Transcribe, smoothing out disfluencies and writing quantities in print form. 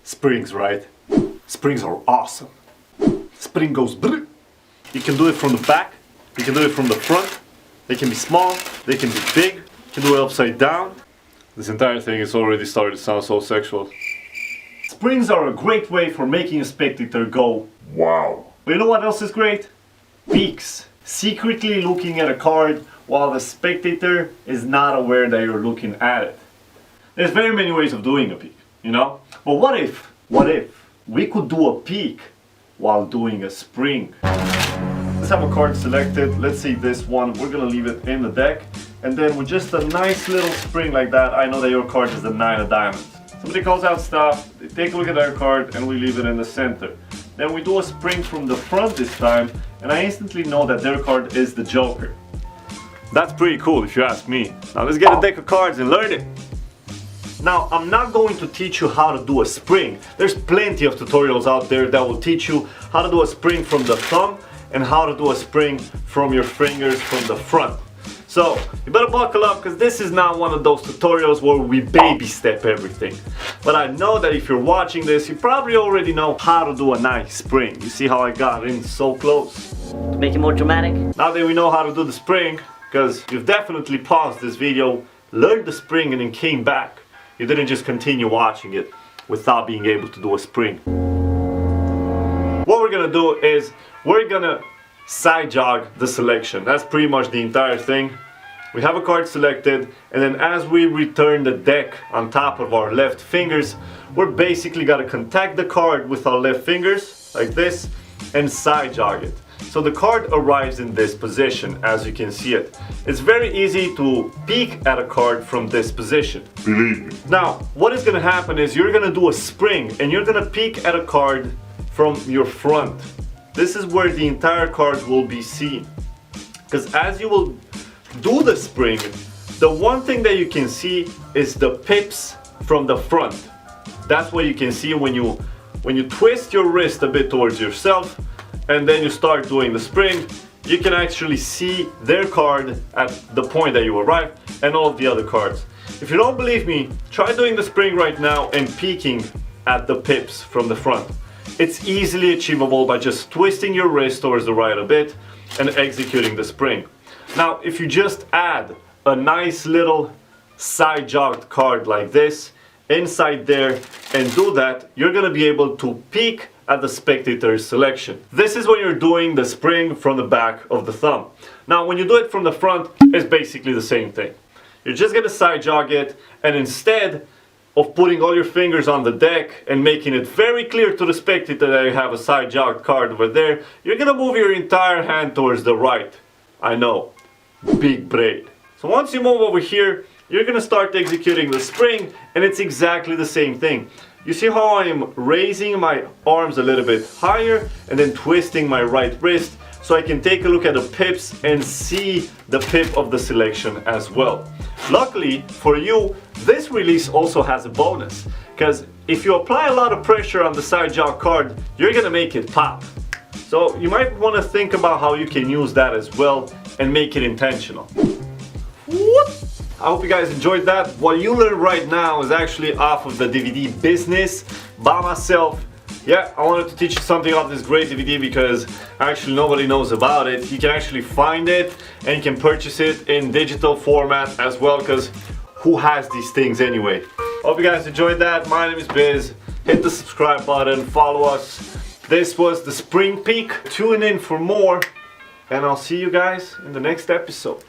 Springs, right? Springs are awesome. Spring goes brrr. You can do it from the back, you can do it from the front. They can be small, they can be big, you can do it upside down. This entire thing is already starting to sound so sexual. Springs are a great way for making a spectator go, wow. But you know what else is great? Peeks. Secretly looking at a card while the spectator is not aware that you're looking at it. There's very many ways of doing a peek, you know? But what if we could do a peek while doing a spring? Let's have a card selected. Let's see this one. We're gonna leave it in the deck. And then with just a nice little spring like that, I know that your card is the 9 of diamonds. Somebody calls out stuff, they take a look at their card, and we leave it in the center. Then we do a spring from the front this time, and I instantly know that their card is the Joker. That's pretty cool if you ask me. Now let's get a deck of cards and learn it. Now, I'm not going to teach you how to do a spring. There's plenty of tutorials out there that will teach you how to do a spring from the thumb and how to do a spring from your fingers from the front. So, you better buckle up because this is not one of those tutorials where we baby step everything. But I know that if you're watching this, you probably already know how to do a nice spring. You see how I got in so close? To make it more dramatic. Now that we know how to do the spring, because you've definitely paused this video, learned the spring and then came back. You didn't just continue watching it without being able to do a spring. What we're gonna do is we're gonna side jog the selection. That's pretty much the entire thing. We have a card selected, and then as we return the deck on top of our left fingers, we're basically gonna contact the card with our left fingers like this and side jog it. So the card arrives in this position, as you can see it. It's very easy to peek at a card from this position. Believe me. Now, what is gonna happen is you're gonna do a spring and you're gonna peek at a card from your front. This is where the entire card will be seen. Because as you will do the spring, the one thing that you can see is the pips from the front. That's what you can see when you twist your wrist a bit towards yourself and then you start doing the spring. You can actually see their card at the point that you arrive and all of the other cards. If you don't believe me, try doing the spring right now and peeking at the pips from the front. It's easily achievable by just twisting your wrist towards the right a bit and executing the spring. Now, if you just add a nice little side jogged card like this inside there and do that, you're gonna be able to peek at the spectator's selection. This is when you're doing the spring from the back of the thumb. Now, when you do it from the front, it's basically the same thing. You're just gonna side jog it, and instead of putting all your fingers on the deck and making it very clear to the spectator that you have a side jogged card over there, you're gonna move your entire hand towards the right. I know, big brain. So once you move over here, you're gonna start executing the spring, and it's exactly the same thing. You see how I am raising my arms a little bit higher and then twisting my right wrist so I can take a look at the pips and see the pip of the selection as well. Luckily for you, this release also has a bonus, because if you apply a lot of pressure on the side jog card, you're gonna make it pop. So you might want to think about how you can use that as well and make it intentional. Whoop. I hope you guys enjoyed that. What you learned right now is actually off of the DVD Business by myself. Yeah, I wanted to teach you something off this great DVD because actually nobody knows about it. You can actually find it and you can purchase it in digital format as well, because who has these things anyway? Hope you guys enjoyed that. My name is Biz. Hit the subscribe button, follow us. This was the Spring Peek. Tune in for more and I'll see you guys in the next episode.